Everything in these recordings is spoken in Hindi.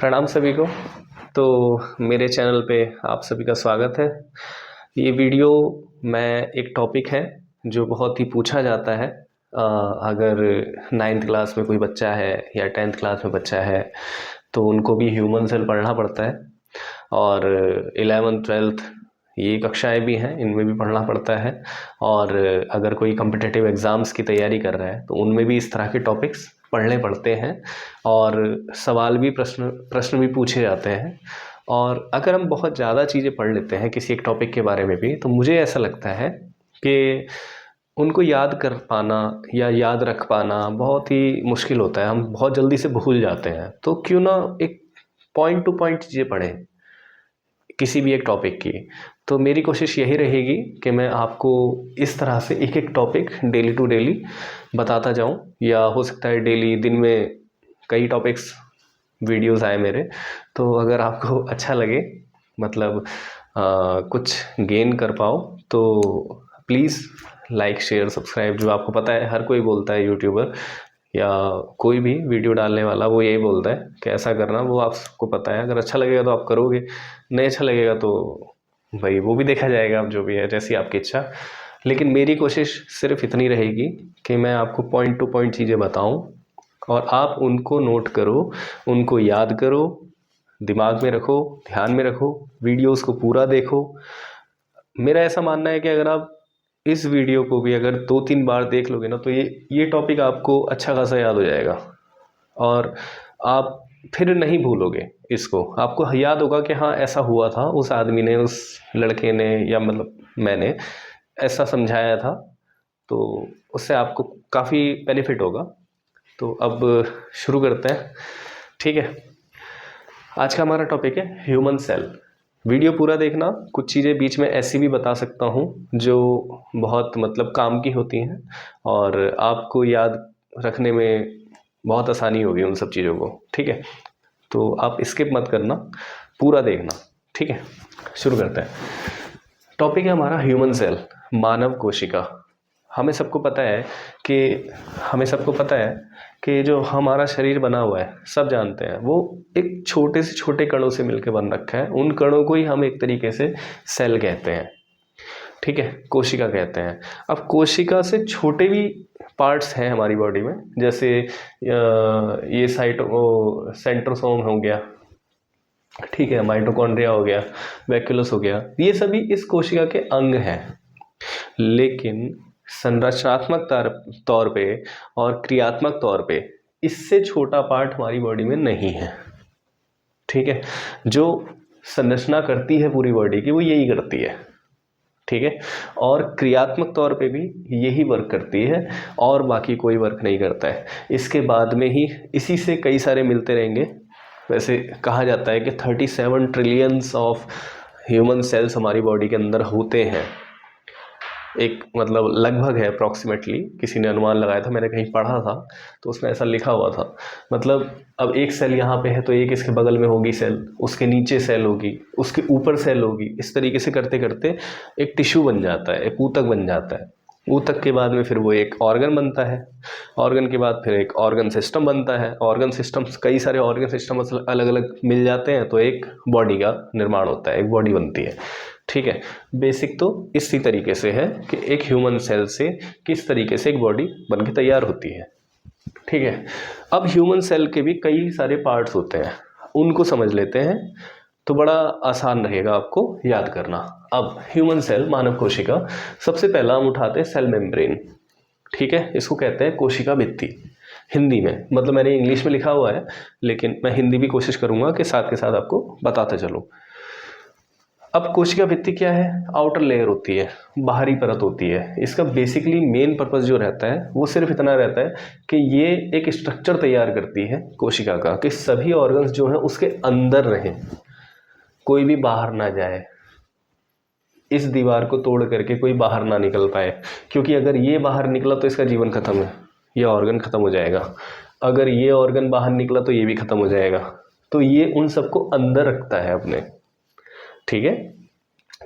प्रणाम सभी को। तो मेरे चैनल पे आप सभी का स्वागत है। ये वीडियो मैं एक टॉपिक है जो बहुत ही पूछा जाता है। अगर 9th क्लास में कोई बच्चा है या 10th क्लास में बच्चा है तो उनको भी ह्यूमन सेल पढ़ना पड़ता है, और 11th 12th ये कक्षाएं भी हैं, इनमें भी पढ़ना पड़ता है। और अगर कोई कम्पिटिटिव एग्ज़ाम्स की तैयारी कर रहा है तो उनमें भी इस तरह के टॉपिक्स पढ़ने पड़ते हैं, और सवाल भी प्रश्न भी पूछे जाते हैं। और अगर हम बहुत ज़्यादा चीज़ें पढ़ लेते हैं किसी एक टॉपिक के बारे में भी, तो मुझे ऐसा लगता है कि उनको याद कर पाना या याद रख पाना बहुत ही मुश्किल होता है। हम बहुत जल्दी से भूल जाते हैं। तो क्यों ना एक पॉइंट टू पॉइंट चीज़ें पढ़ें किसी भी एक टॉपिक की। तो मेरी कोशिश यही रहेगी कि मैं आपको इस तरह से एक एक टॉपिक डेली टू डेली बताता जाऊं, या हो सकता है डेली दिन में कई टॉपिक्स वीडियोस आए मेरे। तो अगर आपको अच्छा लगे, मतलब कुछ गेन कर पाओ, तो प्लीज़ लाइक शेयर सब्सक्राइब। जो आपको पता है हर कोई बोलता है, यूट्यूबर या कोई भी वीडियो डालने वाला, वो यही बोलता है कि ऐसा करना। वो आपको पता है, अगर अच्छा लगेगा तो आप करोगे, नहीं अच्छा लगेगा तो भाई वो भी देखा जाएगा, आप जो भी है जैसी आपकी इच्छा। लेकिन मेरी कोशिश सिर्फ इतनी रहेगी कि मैं आपको पॉइंट टू पॉइंट चीज़ें बताऊं, और आप उनको नोट करो, उनको याद करो, दिमाग में रखो, ध्यान में रखो, वीडियोस को पूरा देखो। मेरा ऐसा मानना है कि अगर आप इस वीडियो को भी अगर 2-3 बार देख लोगे ना, तो ये टॉपिक आपको अच्छा खासा याद हो जाएगा, और आप फिर नहीं भूलोगे इसको। आपको याद होगा कि हाँ ऐसा हुआ था, उस आदमी ने, उस लड़के ने, या मतलब मैंने ऐसा समझाया था, तो उससे आपको काफ़ी बेनिफिट होगा। तो अब शुरू करते हैं, ठीक है। आज का हमारा टॉपिक है ह्यूमन सेल। वीडियो पूरा देखना। कुछ चीज़ें बीच में ऐसी भी बता सकता हूँ जो बहुत मतलब काम की होती हैं, और आपको याद रखने में बहुत आसानी होगी उन सब चीज़ों को, ठीक है। तो आप स्किप मत करना, पूरा देखना, ठीक है। शुरू करते हैं। टॉपिक है हमारा ह्यूमन सेल, मानव कोशिका। हमें सबको पता है कि जो हमारा शरीर बना हुआ है, सब जानते हैं, वो एक छोटे से छोटे कणों से मिलकर बन रखा है। उन कणों को ही हम एक तरीके से सेल कहते हैं, ठीक है, कोशिका कहते हैं। अब कोशिका से छोटे भी पार्ट्स हैं हमारी बॉडी में, जैसे ये सेंट्रोसोम हो गया, ठीक है, माइटोकॉन्ड्रिया हो गया, वैक्यूलस हो गया, ये सभी इस कोशिका के अंग हैं। लेकिन संरचनात्मक तौर पे और क्रियात्मक तौर पे इससे छोटा पार्ट हमारी बॉडी में नहीं है, ठीक है। जो संरचना करती है पूरी बॉडी की, वो यही करती है, ठीक है। और क्रियात्मक तौर पे भी यही वर्क करती है, और बाकी कोई वर्क नहीं करता है। इसके बाद में ही इसी से कई सारे मिलते रहेंगे। वैसे कहा जाता है कि 37 ट्रिलियंस ऑफ ह्यूमन सेल्स हमारी बॉडी के अंदर होते हैं। एक मतलब लगभग है, अप्रॉक्सीमेटली, किसी ने अनुमान लगाया था, मैंने कहीं पढ़ा था, तो उसमें ऐसा लिखा हुआ था। मतलब अब एक सेल यहाँ पे है तो एक इसके बगल में होगी सेल, उसके नीचे सेल होगी, उसके ऊपर सेल होगी। इस तरीके से करते करते एक टिश्यू बन जाता है, एक ऊतक बन जाता है। ऊतक के बाद में फिर वो एक ऑर्गन बनता है, ऑर्गन के बाद फिर एक ऑर्गन सिस्टम बनता है। ऑर्गन सिस्टम, कई सारे ऑर्गन सिस्टम अलग अलग मिल जाते हैं, तो एक बॉडी का निर्माण होता है, एक बॉडी बनती है, ठीक है। बेसिक तो इसी तरीके से है कि एक ह्यूमन सेल से किस तरीके से एक बॉडी बनके तैयार होती है, ठीक है। अब ह्यूमन सेल के भी कई सारे पार्ट्स होते हैं, उनको समझ लेते हैं तो बड़ा आसान रहेगा आपको याद करना। अब ह्यूमन सेल, मानव कोशिका, सबसे पहला हम उठाते हैं सेल मेम्ब्रेन, ठीक है। इसको कहते हैं कोशिका भित्ति हिंदी में। मतलब मैंने इंग्लिश में लिखा हुआ है, लेकिन मैं हिंदी भी कोशिश करूंगा कि साथ के साथ आपको बताते चलूं। अब कोशिका भित्ति क्या है? आउटर लेयर होती है, बाहरी परत होती है। इसका बेसिकली मेन पर्पस जो रहता है वो सिर्फ इतना रहता है कि ये एक स्ट्रक्चर तैयार करती है कोशिका का, कि सभी ऑर्गन्स जो हैं उसके अंदर रहें, कोई भी बाहर ना जाए, इस दीवार को तोड़ करके कोई बाहर ना निकल पाए। क्योंकि अगर ये बाहर निकला तो इसका जीवन खत्म है, ये ऑर्गन खत्म हो जाएगा। अगर ये ऑर्गन बाहर निकला तो ये भी खत्म हो जाएगा। तो ये उन सबको अंदर रखता है अपने, ठीक है।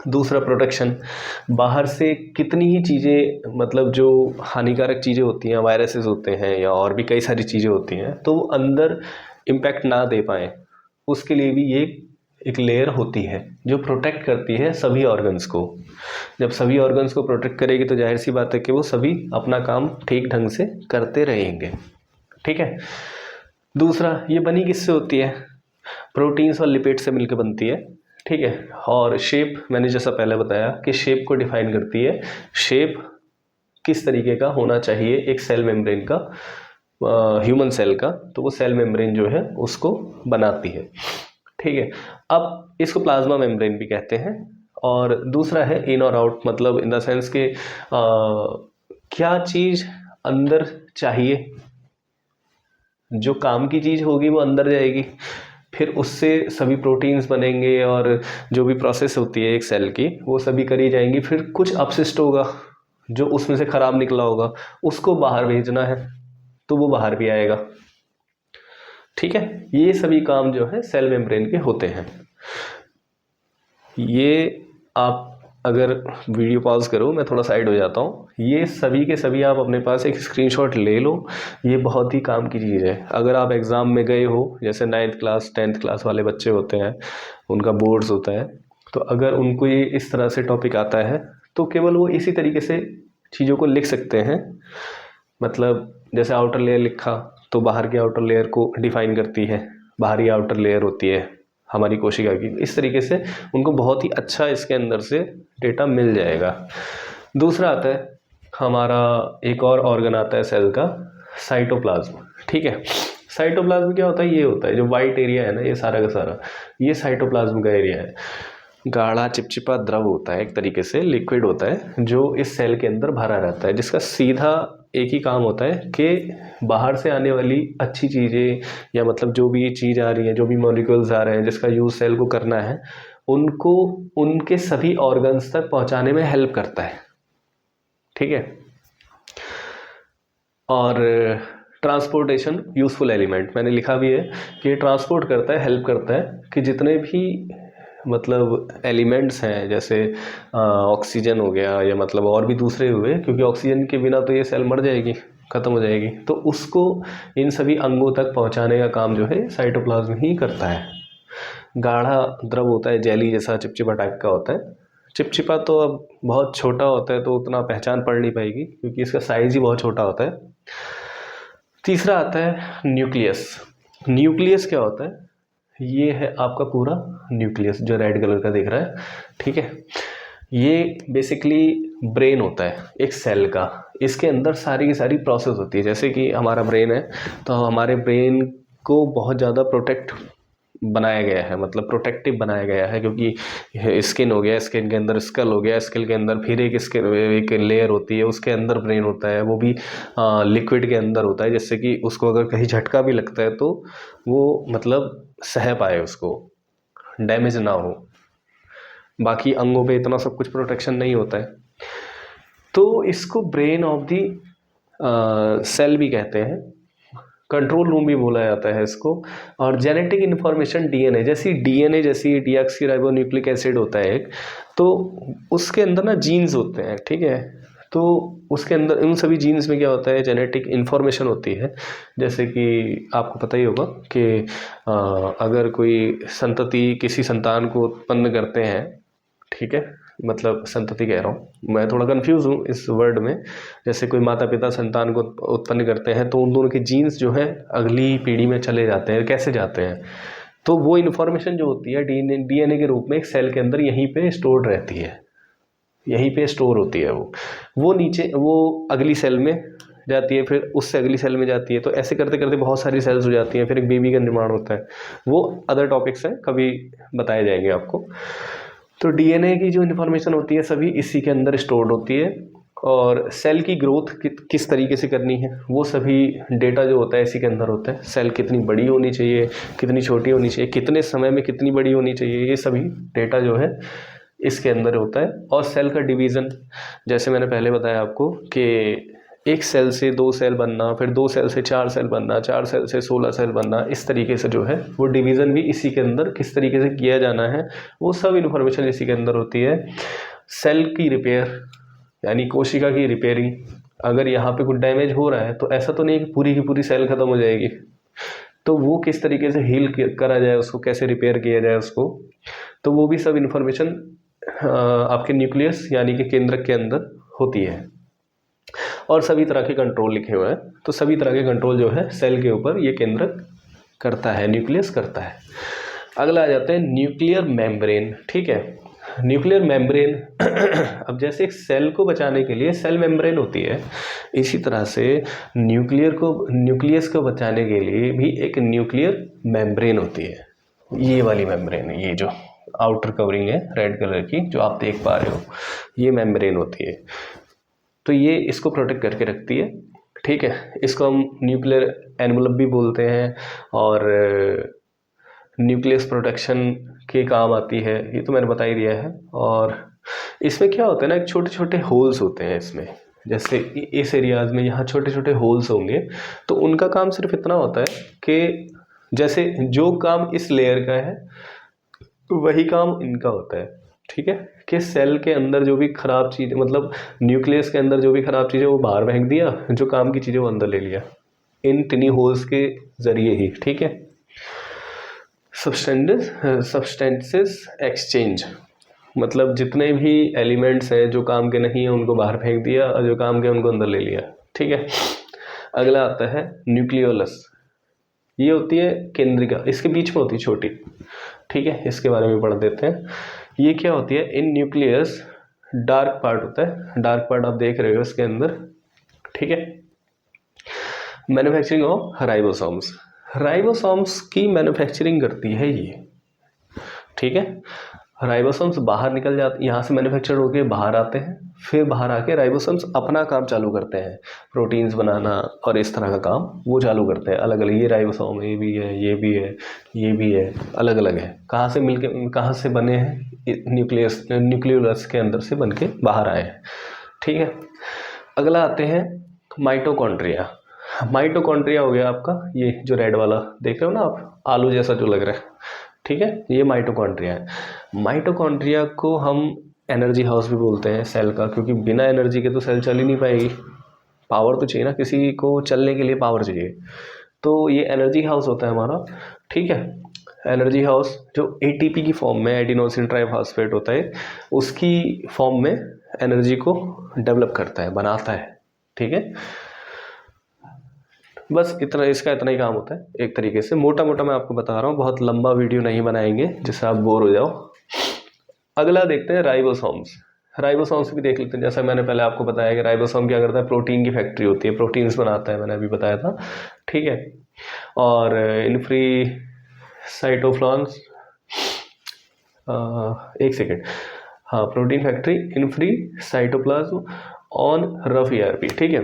दूसरा, प्रोटेक्शन। बाहर से कितनी ही चीज़ें, मतलब जो हानिकारक चीज़ें होती हैं, वायरसेस होते हैं या और भी कई सारी चीज़ें होती हैं, तो वो अंदर इम्पैक्ट ना दे पाएँ, उसके लिए भी ये एक लेयर होती है जो प्रोटेक्ट करती है सभी ऑर्गन्स को। जब सभी ऑर्गन्स को प्रोटेक्ट करेगी तो जाहिर सी बात है कि वो सभी अपना काम ठीक ढंग से करते रहेंगे। ठीक है। दूसरा, ये बनी किससे होती है? प्रोटीन्स और लिपिड से मिलकर बनती है। ठीक है। और शेप मैंने जैसा पहले बताया कि शेप को डिफाइन करती है। शेप किस तरीके का होना चाहिए एक सेल मेम्ब्रेन का, ह्यूमन सेल का, तो वो सेल मेम्ब्रेन जो है उसको बनाती है। ठीक है। अब इसको प्लाज्मा मेम्ब्रेन भी कहते हैं। और दूसरा है इन और आउट, मतलब इन द सेंस के क्या चीज़ अंदर चाहिए, जो काम की चीज़ होगी वो अंदर जाएगी, फिर उससे सभी प्रोटीन्स बनेंगे और जो भी प्रोसेस होती है एक सेल की वो सभी करी जाएंगी। फिर कुछ अपशिष्ट होगा जो उसमें से ख़राब निकला होगा, उसको बाहर भेजना है तो वो बाहर भी आएगा। ठीक है। ये सभी काम जो है सेल मेम्ब्रेन के होते हैं। ये आप अगर वीडियो पॉज करो, मैं थोड़ा साइड हो जाता हूँ, ये सभी के सभी आप अपने पास एक स्क्रीनशॉट ले लो। ये बहुत ही काम की चीज़ है। अगर आप एग्ज़ाम में गए हो, जैसे 9th क्लास 10th क्लास वाले बच्चे होते हैं, उनका बोर्ड्स होता है, तो अगर उनको ये इस तरह से टॉपिक आता है तो केवल वो इसी तरीके से चीज़ों को लिख सकते हैं। मतलब जैसे आउटर लेयर लिखा तो बाहर की आउटर लेयर को डिफाइन करती है, बाहरी आउटर लेयर होती है हमारी कोशिका की। इस तरीके से उनको बहुत ही अच्छा इसके अंदर से डेटा मिल जाएगा। दूसरा आता है हमारा एक और ऑर्गन आता है सेल का, साइटोप्लाज्म। ठीक है। साइटोप्लाज्म क्या होता है? ये होता है जो वाइट एरिया है ना, ये सारा का सारा ये साइटोप्लाज्म का एरिया है। गाढ़ा चिपचिपा द्रव होता है, एक तरीके से लिक्विड होता है जो इस सेल के अंदर भरा रहता है, जिसका सीधा एक ही काम होता है कि बाहर से आने वाली अच्छी चीज़ें या मतलब जो भी चीज़ आ रही है, जो भी मॉलिक्यूल्स आ रहे हैं जिसका यूज़ सेल को करना है, उनको उनके सभी ऑर्गन्स तक पहुंचाने में हेल्प करता है। ठीक है। और ट्रांसपोर्टेशन यूज़फुल एलिमेंट मैंने लिखा भी है कि ट्रांसपोर्ट करता है, हेल्प करता है कि जितने भी मतलब एलिमेंट्स हैं, जैसे ऑक्सीजन हो गया या मतलब और भी दूसरे हुए, क्योंकि ऑक्सीजन के बिना तो ये सेल मर जाएगी, ख़त्म हो जाएगी, तो उसको इन सभी अंगों तक पहुंचाने का काम जो है साइटोप्लाज्म ही करता है। गाढ़ा द्रव होता है, जेली जैसा चिपचिपा टाइप का होता है। चिपचिपा तो अब बहुत छोटा होता है तो उतना पहचान पड़ नहीं पाएगी क्योंकि इसका साइज ही बहुत छोटा होता है। तीसरा आता है न्यूक्लियस। न्यूक्लियस क्या होता है? ये है आपका पूरा न्यूक्लियस जो रेड कलर का दिख रहा है। ठीक है। ये बेसिकली ब्रेन होता है एक सेल का। इसके अंदर सारी की सारी प्रोसेस होती है। जैसे कि हमारा ब्रेन है तो हमारे ब्रेन को बहुत ज़्यादा प्रोटेक्ट बनाया गया है, मतलब प्रोटेक्टिव बनाया गया है, क्योंकि स्किन हो गया, स्किन के अंदर स्कल हो गया, स्कल के अंदर फिर एक लेयर होती है, उसके अंदर ब्रेन होता है, वो भी लिक्विड के अंदर होता है, जिससे कि उसको अगर कहीं झटका भी लगता है तो वो मतलब सह पाए, उसको डैमेज ना हो। बाकी अंगों पे इतना सब कुछ प्रोटेक्शन नहीं होता है। तो इसको ब्रेन ऑफ दी सेल भी कहते हैं, कंट्रोल रूम भी बोला जाता है इसको। और जेनेटिक इन्फॉर्मेशन डीएनए जैसी डीऑक्सीराइबोन्यूक्लिक एसिड होता है एक, तो उसके अंदर ना जीन्स होते हैं। ठीक है। तो उसके अंदर उन सभी जीन्स में क्या होता है, जेनेटिक इन्फॉर्मेशन होती है। जैसे कि आपको पता ही होगा कि अगर कोई संतति किसी संतान को उत्पन्न करते हैं, ठीक है, मतलब संतति कह रहा हूँ, मैं थोड़ा कंफ्यूज हूँ इस वर्ड में। जैसे कोई माता पिता संतान को उत्पन्न करते हैं तो उन दोनों के जीन्स जो है अगली पीढ़ी में चले जाते हैं। कैसे जाते हैं? तो वो इन्फॉर्मेशन जो होती है डीएनए के रूप में एक सेल के अंदर यहीं पे स्टोर्ड रहती है, यहीं पे स्टोर होती है। वो नीचे वो अगली सेल में जाती है, फिर उससे अगली सेल में जाती है, तो ऐसे करते करते बहुत सारी सेल्स हो जाती हैं, फिर एक बेबी का निर्माण होता है। वो अदर टॉपिक्स हैं, कभी बताए जाएंगे आपको। तो डीएनए की जो इन्फॉर्मेशन होती है सभी इसी के अंदर स्टोर्ड होती है। और सेल की ग्रोथ किस तरीके से करनी है वो सभी डेटा जो होता है इसी के अंदर होता है। सेल कितनी बड़ी होनी चाहिए, कितनी छोटी होनी चाहिए, कितने समय में कितनी बड़ी होनी चाहिए, ये सभी डेटा जो है इसके अंदर होता है। और सेल का डिवीज़न, जैसे मैंने पहले बताया आपको कि एक सेल से 2 सेल बनना, फिर 2 सेल से 4 सेल बनना, 4 सेल से 16 सेल बनना, इस तरीके से जो है वो डिवीज़न भी इसी के अंदर किस तरीके से किया जाना है वो सब इन्फॉर्मेशन इसी के अंदर होती है। सेल की रिपेयर यानी कोशिका की रिपेयरिंग, अगर यहाँ पे कुछ डैमेज हो रहा है तो ऐसा तो नहीं कि पूरी की पूरी सेल ख़त्म हो जाएगी, तो वो किस तरीके से हील करा जाए, उसको कैसे रिपेयर किया जाए उसको, तो वो भी सब इन्फॉर्मेशन आपके न्यूक्लियस यानी कि केंद्रक के अंदर होती है। और सभी तरह के कंट्रोल लिखे हुए हैं, तो सभी तरह के कंट्रोल जो है सेल के ऊपर ये केंद्रक करता है, न्यूक्लियस करता है। अगला आ जाते हैं न्यूक्लियर मेम्ब्रेन। ठीक है, न्यूक्लियर मेम्ब्रेन अब जैसे एक सेल को बचाने के लिए सेल मेम्ब्रेन होती है, इसी तरह से न्यूक्लियस को बचाने के लिए भी एक न्यूक्लियर मेम्ब्रेन होती है। ये वाली मेम्ब्रेन है, ये जो आउटर कवरिंग है रेड कलर की जो आप देख पा रहे हो, ये मेम्ब्रेन होती है। तो ये इसको प्रोटेक्ट करके रखती है। ठीक है, इसको हम न्यूक्लियर एनवलप भी बोलते हैं और न्यूक्लियस प्रोटेक्शन के काम आती है, ये तो मैंने बता ही दिया है। और इसमें क्या होता है ना, एक छोटे छोटे होल्स होते हैं इसमें, जैसे इस एरियाज में यहाँ छोटे छोटे होल्स होंगे, तो उनका काम सिर्फ इतना होता है कि जैसे जो काम इस लेयर का है वही काम इनका होता है। ठीक है, कि सेल के अंदर जो भी खराब चीज़, मतलब न्यूक्लियस के अंदर जो भी खराब चीज़ है वो बाहर फेंक दिया, जो काम की चीज़ें वो अंदर ले लिया, इन तिन्ही होल्स के जरिए ही। ठीक है, सब्सटेंसेस एक्सचेंज, मतलब जितने भी एलिमेंट्स हैं जो काम के नहीं है उनको बाहर फेंक दिया और जो काम के उनको अंदर ले लिया। ठीक है, अगला आता है न्यूक्लियोलस। ये होती है केंद्रिका, इसके बीच में होती है छोटी। ठीक है, इसके बारे में पढ़ देते हैं। ये क्या होती है, इन न्यूक्लियस डार्क पार्ट होता है, डार्क पार्ट आप देख रहे हो इसके अंदर। ठीक है, मैन्युफैक्चरिंग ऑफ राइबोसोम्स, राइबोसोम्स की मैन्युफैक्चरिंग करती है ये। ठीक है, राइबोसोम्स बाहर निकल जाते, यहाँ से मैन्युफैक्चर होके बाहर आते हैं, फिर बाहर आके राइबोसोम्स अपना काम चालू करते हैं, प्रोटीन्स बनाना और इस तरह का काम वो चालू करते हैं। अलग अलग ये राइबोसोम, ये भी है, ये भी है, ये भी है, अलग अलग है। कहाँ से मिलके, कहाँ से बने हैं, न्यूक्लियोलस के अंदर से बन के बाहर आए हैं। ठीक है, अगला आते हैं माइटोकॉन्ड्रिया। माइटोकॉन्ड्रिया हो गया आपका ये जो रेड वाला देख रहे हो ना आप, आलू जैसा जो लग रहा है। ठीक है, ये माइटोकॉन्ड्रिया है। माइटोकॉन्ड्रिया को हम एनर्जी हाउस भी बोलते हैं सेल का, क्योंकि बिना एनर्जी के तो सेल चल ही नहीं पाएगी। पावर तो चाहिए ना, किसी को चलने के लिए पावर चाहिए, तो ये एनर्जी हाउस होता है हमारा। ठीक है, एनर्जी हाउस जो एटीपी की फॉर्म में, एडिनोसिन ट्राइफॉस्फेट होता है, उसकी फॉर्म में एनर्जी को डेवलप करता है, बनाता है। ठीक है, बस इतना, इसका इतना ही काम होता है एक तरीके से, मोटा मोटा मैं आपको बता रहा हूँ, बहुत लंबा वीडियो नहीं बनाएंगे जिससे आप बोर हो जाओ। अगला देखते हैं राइबोसोम्स। राइबोसोम्स भी देख लेते हैं। जैसा मैंने पहले आपको बताया कि राइबोसोम क्या करता है, प्रोटीन की फैक्ट्री होती है, प्रोटीन्स बनाता है, मैंने अभी बताया था। ठीक है, और इन फ्री साइटोप्लाज्म, एक सेकेंड, हाँ, protein factory in free cytoplasm on rough ERP. ठीक है,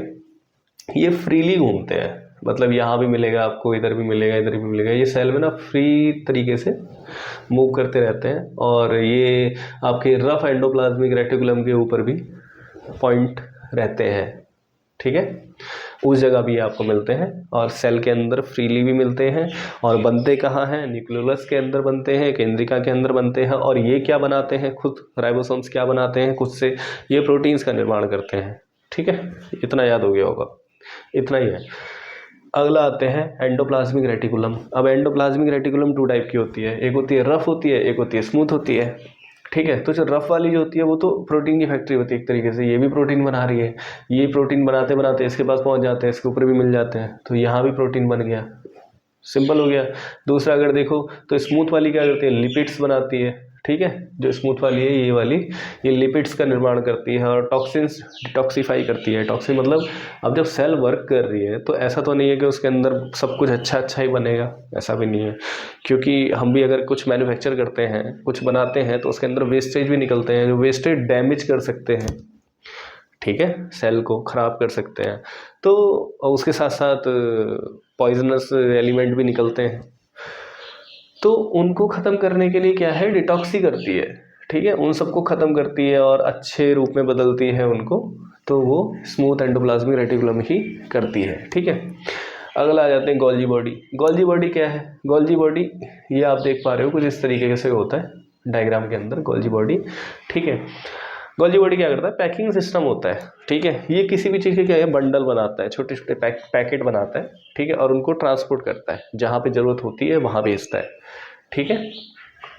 ये फ्रीली घूमते हैं, मतलब यहाँ भी मिलेगा आपको, इधर भी मिलेगा, इधर भी मिलेगा। ये सेल में ना फ्री तरीके से मूव करते रहते हैं, और ये आपके रफ एंडोप्लाज्मिक रेटिकुलम के ऊपर भी पॉइंट रहते हैं। ठीक है, उस जगह भी आपको मिलते हैं, और सेल के अंदर फ्रीली भी मिलते हैं। और बनते कहाँ हैं, न्यूक्लियोलस के अंदर बनते हैं, केंद्रिका के अंदर बनते हैं। और ये क्या बनाते हैं, खुद राइबोसोम्स क्या बनाते हैं खुद से, ये प्रोटीन्स का निर्माण करते हैं। ठीक है, इतना याद हो गया होगा, इतना ही है। अगला आते हैं एंडोप्लाज्मिक रेटिकुलम। अब एंडोप्लाज्मिक रेटिकुलम टू टाइप की होती है, एक होती है रफ होती है, एक होती है स्मूथ होती है। ठीक है, तो जो रफ वाली जो होती है वो तो प्रोटीन की फैक्ट्री होती है एक तरीके से, ये भी प्रोटीन बना रही है, ये प्रोटीन बनाते बनाते इसके पास पहुंच जाते हैं, इसके ऊपर भी मिल जाते हैं, तो यहाँ भी प्रोटीन बन गया, सिंपल हो गया। दूसरा अगर देखो तो स्मूथ वाली क्या करती है, लिपिड्स बनाती है। ठीक है, जो स्मूथ वाली है ये वाली, ये लिपिड्स का निर्माण करती है और टॉक्सिन्स डिटॉक्सिफाई करती है। टॉक्सिन मतलब अब जब सेल वर्क कर रही है तो ऐसा तो नहीं है कि उसके अंदर सब कुछ अच्छा अच्छा ही बनेगा, ऐसा भी नहीं है, क्योंकि हम भी अगर कुछ मैन्युफैक्चर करते हैं, कुछ बनाते हैं, तो उसके अंदर वेस्टेज भी निकलते हैं, जो वेस्टेज डैमेज कर सकते हैं। ठीक है, सेल को ख़राब कर सकते हैं, तो उसके साथ साथ पॉइजनस एलिमेंट भी निकलते हैं, तो उनको ख़त्म करने के लिए क्या है, डिटॉक्सी करती है। ठीक है, उन सबको ख़त्म करती है और अच्छे रूप में बदलती है उनको, तो वो स्मूथ एंडोप्लाज्मिक रेटिकुलम ही करती है। ठीक है, अगला आ जाते हैं गोल्जी बॉडी। गोल्जी बॉडी क्या है, गोल्जी बॉडी ये आप देख पा रहे हो कुछ इस तरीके से होता है डायग्राम के अंदर, गोल्जी बॉडी। ठीक है, गोल्जी बॉडी क्या करता है, पैकिंग सिस्टम होता है, ठीक है। ये किसी भी चीज़ के क्या है, बंडल बनाता है, छोटे छोटे पैकेट बनाता है, ठीक है, और उनको ट्रांसपोर्ट करता है, जहाँ पे ज़रूरत होती है वहाँ भेजता है, ठीक है।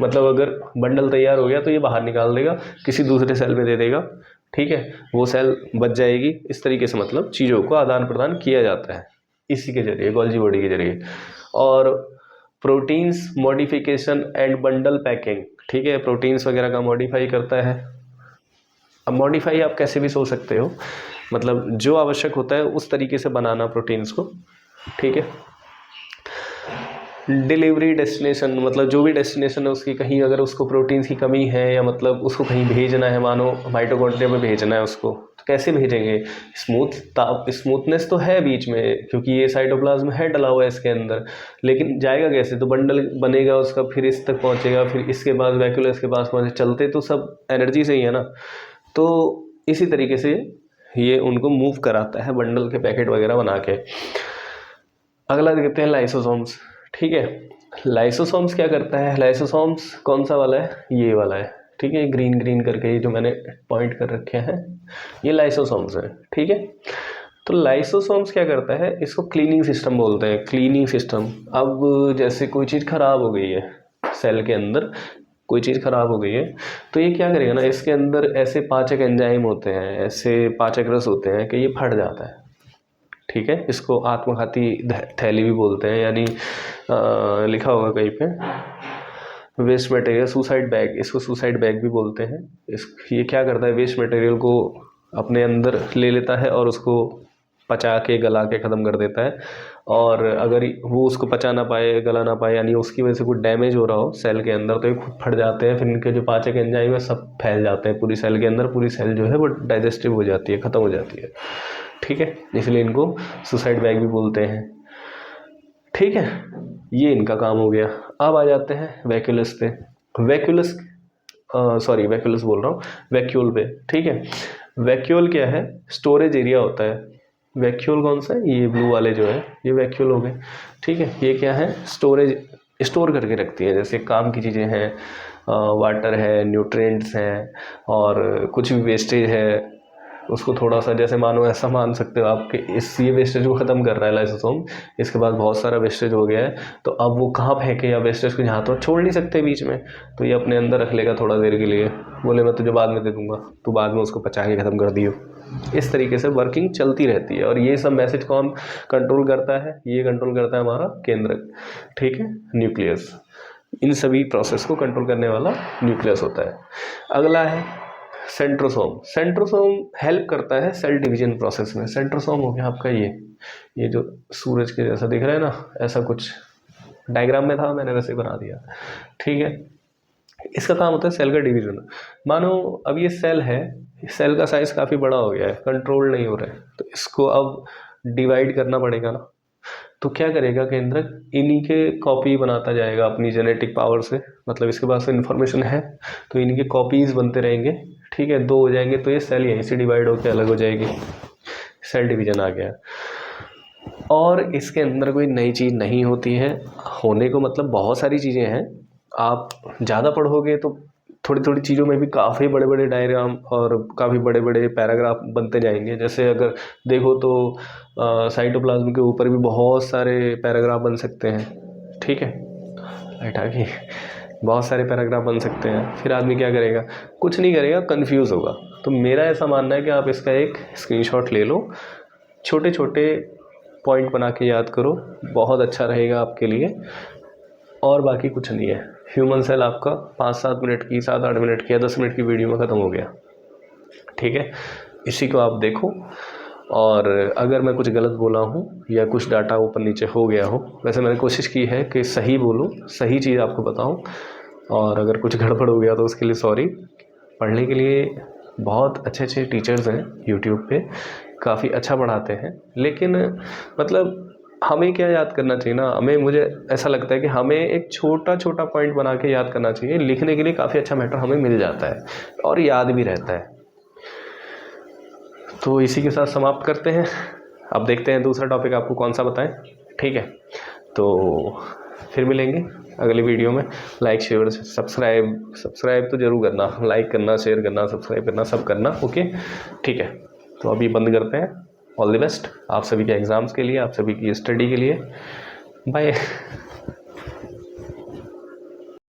मतलब अगर बंडल तैयार हो गया तो ये बाहर निकाल देगा, किसी दूसरे सेल में दे देगा, ठीक है, वो सेल बच जाएगी। इस तरीके से मतलब चीज़ों को आदान प्रदान किया जाता है इसी के जरिए, गोल्जी बॉडी के जरिए। और proteins modification and bundle packing, ठीक है, प्रोटीन्स वगैरह का मॉडिफाई करता है। अब मॉडिफाई आप कैसे भी सोच सकते हो, मतलब जो आवश्यक होता है उस तरीके से बनाना प्रोटीन्स को, ठीक है। डिलीवरी डेस्टिनेशन, मतलब जो भी डेस्टिनेशन है उसकी, कहीं अगर उसको प्रोटीन्स की कमी है या मतलब उसको कहीं भेजना है, मानो माइटोकॉन्ड्रिया में भेजना है उसको, तो कैसे भेजेंगे। स्मूथनेस तो है बीच में, क्योंकि ये साइटोप्लाज्म है डला हुआ है इसके अंदर, लेकिन जाएगा कैसे, तो बंडल बनेगा उसका, फिर इस तक पहुँचेगा, फिर इसके बाद वैक्यूलस के पास पहुँचे, चलते तो सब एनर्जी से ही है ना। तो इसी तरीके से ये उनको मूव कराता है बंडल के पैकेट वगैरह बना के। अगला देखते हैं लाइसोसोम्स, ठीक है। लाइसोसोम्स क्या करता है, लाइसोसोम्स कौन सा वाला है, ये वाला है, ठीक है, ग्रीन ग्रीन करके ये जो मैंने पॉइंट कर रखे हैं ये लाइसोसोम्स है, ठीक है। तो लाइसोसोम्स क्या करता है, इसको क्लीनिंग सिस्टम बोलते हैं, क्लीनिंग सिस्टम। अब जैसे कोई चीज़ खराब हो गई है सेल के अंदर, कोई चीज़ खराब हो गई है, तो ये क्या करेगा ना, इसके अंदर ऐसे पाचक एंजाइम होते हैं, ऐसे पाचक रस होते हैं कि ये फट जाता है, ठीक है। इसको आत्मघाती थैली भी बोलते हैं, यानी लिखा होगा कहीं पे वेस्ट मटेरियल, सुसाइड बैग, इसको सुसाइड बैग भी बोलते हैं। ये क्या करता है, वेस्ट मटेरियल को अपने अंदर ले लेता है और उसको पचा के गला के ख़त्म कर देता है। और अगर वो उसको पचा ना पाए, गला ना पाए, यानी उसकी वजह से कुछ डैमेज हो रहा हो सेल के अंदर, तो ये खुद फट जाते हैं, फिर इनके जो पाचक एंजाइम है सब फैल जाते हैं पूरी सेल के अंदर, पूरी सेल जो है वो डाइजेस्टिव हो जाती है, ख़त्म हो जाती है, ठीक है। इसलिए इनको सुसाइड बैग भी बोलते हैं, ठीक है। ये इनका काम हो गया। अब आ जाते हैं वैक्यूलस पे। वैक्यूलस वैक्यूलस बोल रहा हूँ, वैक्यूल पे, ठीक है। वैक्यूल क्या है, स्टोरेज एरिया होता है। वैक्यूल कौन सा है, ये ब्लू वाले जो है ये वैक्यूल हो गए, ठीक है। ये क्या है, स्टोरेज, स्टोर करके रखती है, जैसे काम की चीज़ें हैं, वाटर है, न्यूट्रिएंट्स हैं, और कुछ भी वेस्टेज है उसको थोड़ा सा, जैसे मानो ऐसा मान सकते हो आपके इस ये वेस्टेज को ख़त्म कर रहा है लाइसोसोम, इसके बाद बहुत सारा वेस्टेज हो गया है, तो अब वो कहाँ फेंके, या वेस्टेज को यहाँ तो छोड़ नहीं सकते बीच में, तो ये अपने अंदर रख लेगा थोड़ा देर के लिए, बोले मैं तुझे बाद में दे दूँगा, तो बाद में उसको पचा के ख़त्म कर दियो। इस तरीके से वर्किंग चलती रहती है। और ये सब मैसेज कौन कंट्रोल करता है, ये कंट्रोल करता है हमारा केंद्रक, ठीक है, न्यूक्लियस। इन सभी प्रोसेस को कंट्रोल करने वाला न्यूक्लियस होता है। अगला है सेंट्रोसोम। सेंट्रोसोम हेल्प करता है सेल डिवीजन प्रोसेस में। सेंट्रोसोम हो गया आपका ये जो सूरज के जैसा दिख रहा है ना, ऐसा कुछ डायग्राम में था, मैंने वैसे बना दिया, ठीक है। इसका काम होता है सेल का डिवीजन। मानो अब ये सेल है, सेल का साइज काफ़ी बड़ा हो गया है, कंट्रोल नहीं हो रहा है, तो इसको अब डिवाइड करना पड़ेगा ना। तो क्या करेगा केंद्रक, इन्हीं के कॉपी बनाता जाएगा अपनी जेनेटिक पावर से, मतलब इसके पास इन्फॉर्मेशन है, तो इनके कॉपीज़ बनते रहेंगे, ठीक है। 2 हो जाएंगे तो ये सेल यहीं से डिवाइड होकर अलग हो जाएगी, सेल डिवीजन आ गया। और इसके अंदर कोई नई चीज़ नहीं होती है, होने को मतलब बहुत सारी चीज़ें हैं, आप ज़्यादा पढ़ोगे तो थोड़ी थोड़ी चीज़ों में भी काफ़ी बड़े बड़े डायग्राम और काफ़ी बड़े बड़े पैराग्राफ बनते जाएंगे। जैसे अगर देखो तो साइटोप्लाज्म के ऊपर भी बहुत सारे पैराग्राफ बन सकते हैं, ठीक है, लाइट आ गई, बहुत सारे पैराग्राफ बन सकते हैं। फिर आदमी क्या करेगा, कुछ नहीं करेगा, कंफ्यूज होगा। तो मेरा ऐसा मानना है कि आप इसका एक स्क्रीनशॉट ले लो, छोटे छोटे पॉइंट बना के याद करो, बहुत अच्छा रहेगा आपके लिए। और बाकी कुछ नहीं है। ह्यूमन सेल आपका 5-7 मिनट की, 7-8 मिनट की या 10 मिनट की वीडियो में ख़त्म हो गया, ठीक है। इसी को आप देखो, और अगर मैं कुछ गलत बोला हूँ या कुछ डाटा ऊपर नीचे हो गया हो, वैसे मैंने कोशिश की है कि सही बोलूँ, सही चीज़ आपको बताऊँ, और अगर कुछ गड़बड़ हो गया तो उसके लिए सॉरी। पढ़ने के लिए बहुत अच्छे अच्छे टीचर्स हैं यूट्यूब पे, काफ़ी अच्छा पढ़ाते हैं, लेकिन मतलब हमें क्या याद करना चाहिए ना, मुझे ऐसा लगता है कि हमें एक छोटा छोटा पॉइंट बना के याद करना चाहिए। लिखने के लिए काफ़ी अच्छा मैटर हमें मिल जाता है और याद भी रहता है। तो इसी के साथ समाप्त करते हैं। अब देखते हैं दूसरा टॉपिक आपको कौन सा बताएं, ठीक है। तो फिर मिलेंगे अगली वीडियो में। लाइक शेयर सब्सक्राइब तो जरूर करना, लाइक करना, शेयर करना, सब्सक्राइब करना, सब करना। ओके ठीक है, तो अभी बंद करते हैं। ऑल द बेस्ट आप सभी के एग्ज़ाम्स के लिए, आप सभी की स्टडी के लिए। बाय।